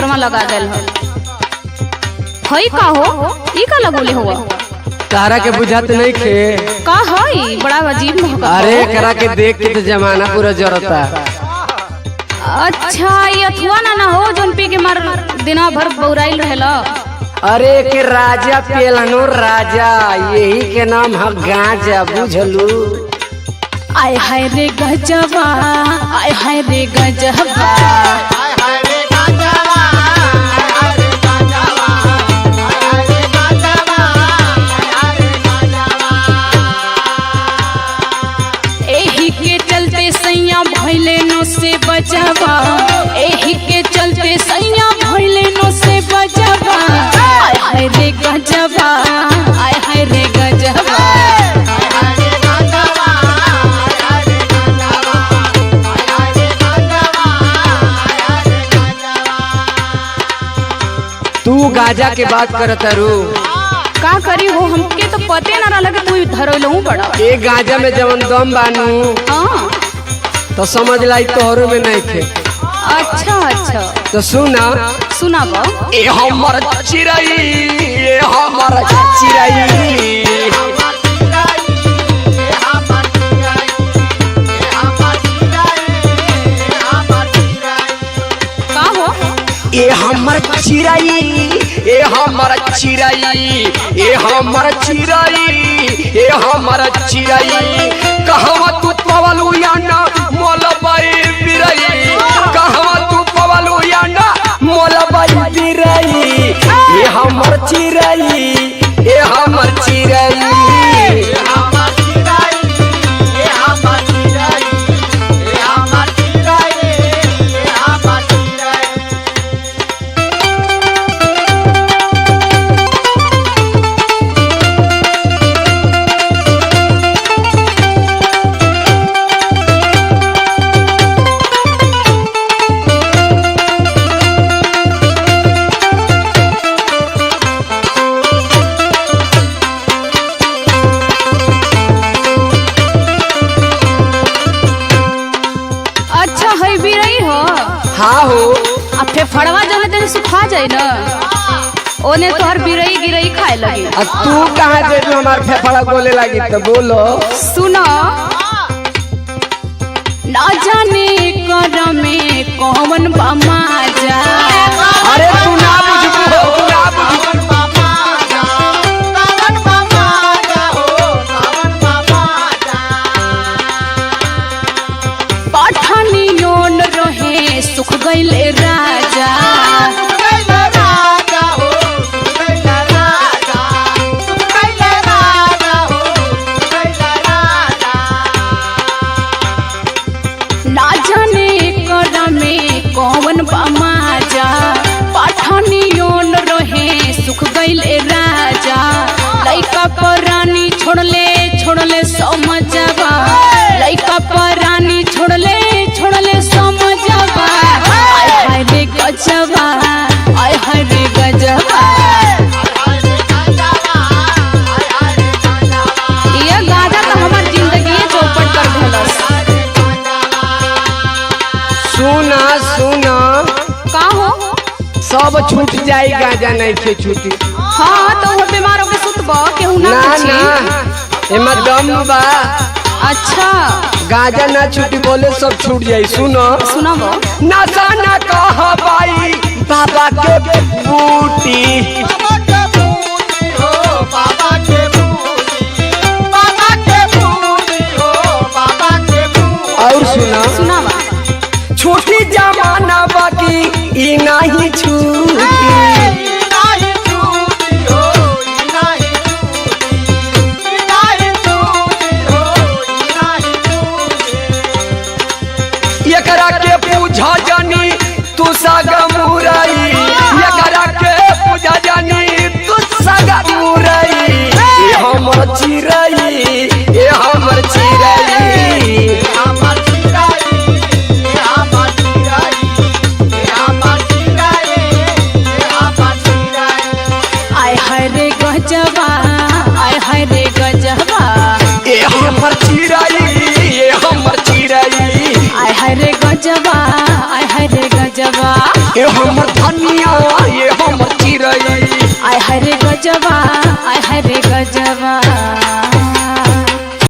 जोरमा लगा देल हई का हो ई का लगोले हुआ तारा के बुझात नहीं खे का हई बड़ा अजीब महका। अरे करा के देख के तो जमाना पूरा जरता। अच्छा ये अथुआ ना हो जोन पी के मार दिना भर बौराइल रहेला। अरे के राजा पेलनो राजा यही के नाम है गांजा बुझलू। आय हाय रे गजबा आय हाय रे गजबा एही के चलते सैया भइले नो से बजबा एही के चलते सैया भइले नो से बजबा आय हाय रे गजबा आय हाय रे गजबा। तू गांजा के बात करत रू का करी हो हमके तो पते ना रहा कि तू धरलहू बड़ा ए गांजा में जवन दम बानू हाँ तो समझ लाई तोहरो में नहीं थे। अच्छा अच्छा तो सुना सुनाबो ए हमर चिरई ए हमर चिरई का हो ए हमर चिरई ए हमर चिरई ए हमर चिरई ए हमर चिरई कहवा तू पवलू या ना मोलबाई बिरई कहवा तू पवलू या ना मोलबाई बिरई ए हमर चिरई ए हमर चिरई हाँ हो अब फेफड़वा जने तेरे सुखा जाए ना ओने तोहर बिरई गिरई खाए लगी। तू कहाँ जे हमार फेफड़ा बोले लगी तो बोलो सुनो ना जाने कर में कौन बमा जा। अरे तू ना बुझबू तू ना बुझबू पठानी योन रहे सुख गईले राजा ना जाने कर में कौन बमा जा पठानी योन रहे सुख गईले राजा लइका परानी छोड़ले समझबा लइका परानी छोड़ले समझबा आय हाय रे गजबा आय हाय रे गजबा। ये गाजा तो हमार जिंदगी चौपट कर देलस। सुना सुना का हो सब छूट जाई गांजा नहीं के छूटी। हाँ तो वो बीमार होके सुतबा केहू ना ना पूछी। ना एमा दम बा। अच्छा गांजा ना छूटी बोले सब छूट जाई। सुनो सुनाबो ना जाना कहा बाई बाबा के बूटी और सुना सुनाबा छोटी जमाना बाकी ई नहीं छूटी। एकरा के पूछा जानी तू सागा मुरई एकरा के पूछा जानी तू सागा मुरई ए हमर चिरई ए हमर चिरई आय हाय रे गजबा आय हाय रे गजबा ए हमर चिरई ए हमर चिरई आय हाय रे गजबा आय हाय रे गजबा। ए हमर धनिया ये हमर चिरई। आय हरे गजबा, आय हरे गजबा।